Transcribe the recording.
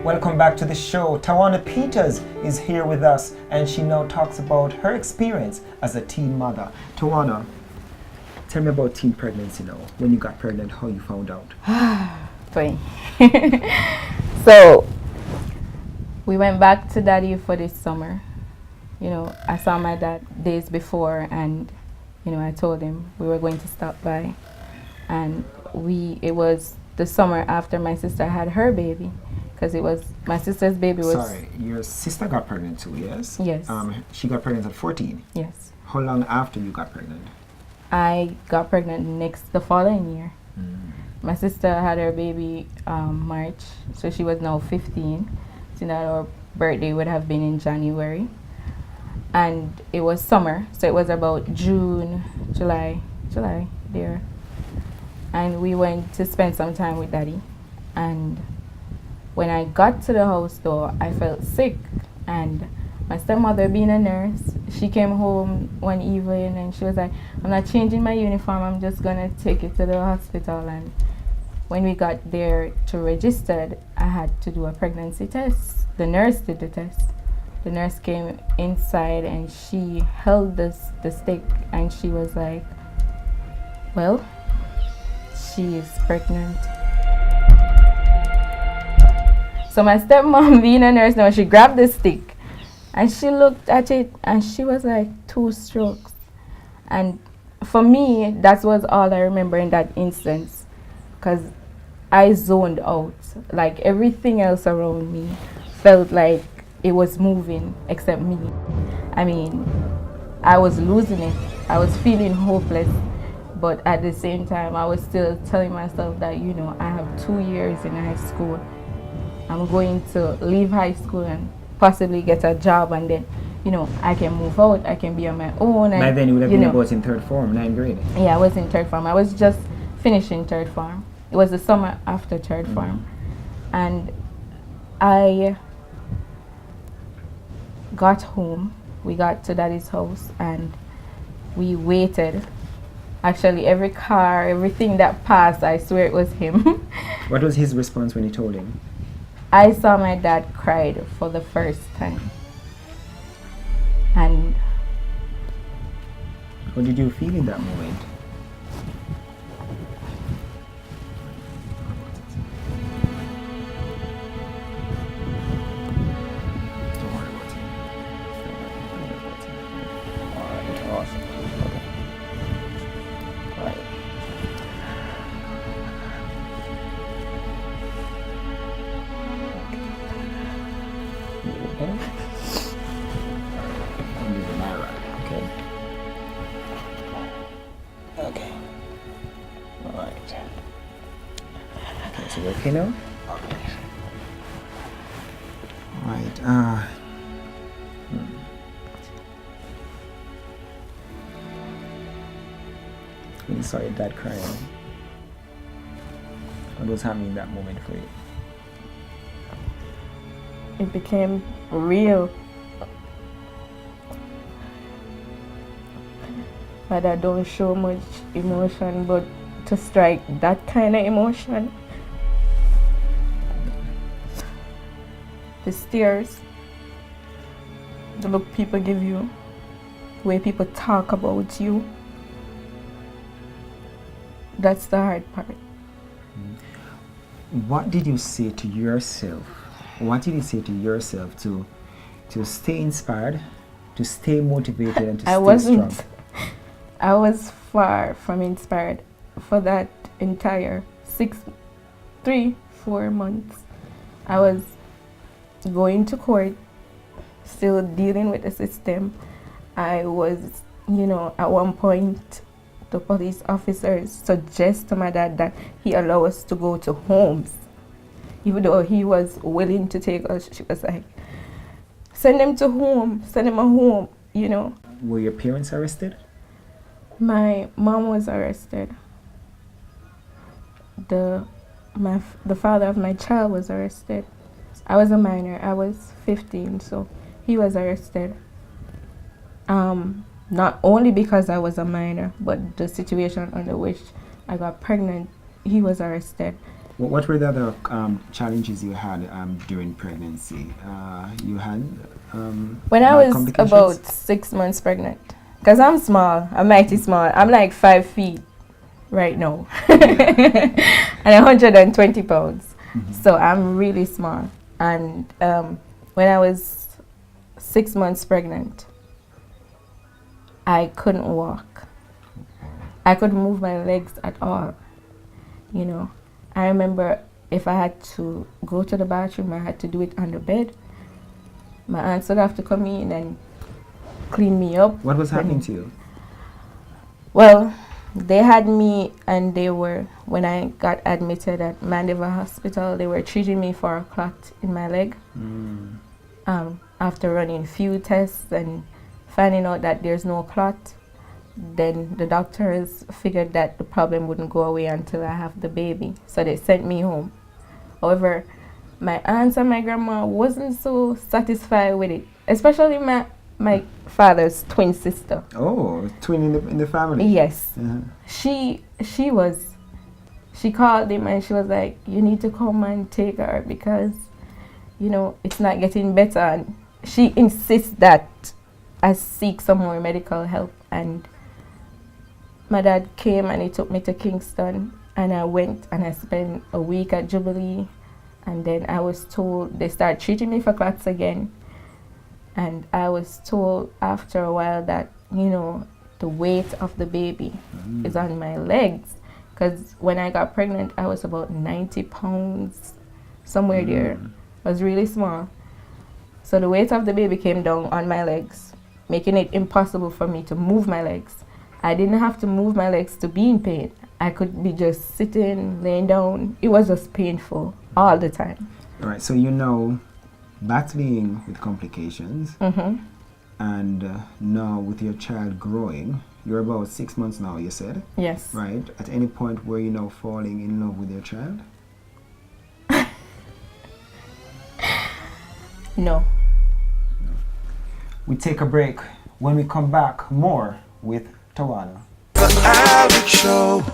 Welcome back to the show. Tawana Peters is here with us, and she now talks about her experience as a teen mother. Tawana, tell me about teen pregnancy now. When you got pregnant, how you found out? Fine. So we went back to Daddy for this summer. You know, I saw my dad days before, and you know, I told him we were going to stop by, and it was the summer after my sister had her baby, because it was my sister's baby was. Sorry, your sister got pregnant too, yes? Yes. She got pregnant at 14. Yes. How long after you got pregnant? I got pregnant the following year. My sister had her baby March, so she was now 15. So that our birthday would have been in January. And it was summer, so it was about June, July there. And we went to spend some time with Daddy. And when I got to the house though, I felt sick. And my stepmother, being a nurse, she came home one evening and she was like, I'm not changing my uniform, I'm just gonna take it to the hospital. And when we got there to register, I had to do a pregnancy test. The nurse did the test. The nurse came inside and she held the stick and she was like, well, she is pregnant. So my stepmom, being a nurse now, she grabbed the stick and she looked at it and she was like, 2 strokes. And for me, that was all I remember in that instance, because I zoned out. Like everything else around me felt like it was moving except me. I mean, I was losing it. I was feeling hopeless. But at the same time, I was still telling myself that, you know, I have 2 years in high school. I'm going to leave high school and possibly get a job, and then, you know, I can move out, I can be on my own. By then you would have been about in 3rd form, 9th grade. Yeah, I was in 3rd form. I was just finishing 3rd form. It was the summer after 3rd form. And I got home. We got to Daddy's house and we waited. Actually, every car, everything that passed, I swear it was him. What was his response when you told him? I saw my dad cried for the first time. And how did you feel in that moment? Don't worry about it. Alright, awesome. Right. Okay. I'm using my right, okay? Okay. Alright. Okay, so we're okay now? Okay. Alright, When you saw your dad crying, what was happening in that moment for you? it became real. My dad don't show much emotion, but to strike that kind of emotion, the stares, the look people give you, the way people talk about you, that's the hard part. What did you say to yourself? What did you say to yourself to stay inspired, to stay motivated, and to stay strong? I was far from inspired for that entire 4 months. I was going to court, still dealing with the system. I was, you know, at one point, the police officers suggest to my dad that he allow us to go to homes. Even though he was willing to take us, she was like, send him to home, send him a home, you know. Were your parents arrested? My mom was arrested. The father of my child was arrested. I was a minor, I was 15, so he was arrested. Not only because I was a minor, but the situation under which I got pregnant, he was arrested. What were the other challenges you had during pregnancy? You had When I bad was complications? about 6 months pregnant, because I'm small, I'm mighty small. I'm like 5 feet right now, and 120 pounds. So I'm really small. And when I was 6 months pregnant, I couldn't walk. I couldn't move my legs at all. You know, I remember if I had to go to the bathroom, I had to do it on the bed. My aunts would have to come in and clean me up. What was happening to you? Well, they had me, and they were, when I got admitted at Mandeville Hospital, they were treating me for a clot in my leg. After running few tests and finding out that there's no clot, then the doctors figured that the problem wouldn't go away until I have the baby. So they sent me home. However, my aunts and my grandma wasn't so satisfied with it, especially my father's twin sister. Oh, twin in the family. Yes. Uh-huh. She called him and she was like, you need to come and take her because, you know, it's not getting better. And she insists that I seek some more medical help. And my dad came and he took me to Kingston, and I went and I spent a week at Jubilee, and then I was told they started treating me for clots again. And I was told after a while that, you know, the weight of the baby is on my legs. Because when I got pregnant, I was about 90 pounds, somewhere there. I was really small. So the weight of the baby came down on my legs, making it impossible for me to move my legs. I didn't have to move my legs to be in pain. I could be just sitting, laying down. It was just painful all the time. All right, so you know, battling with complications, and now with your child growing, you're about 6 months now, you said? Yes. Right. At any point were you now falling in love with your child? No. We take a break. When we come back, more with Tawana. The Alex Show.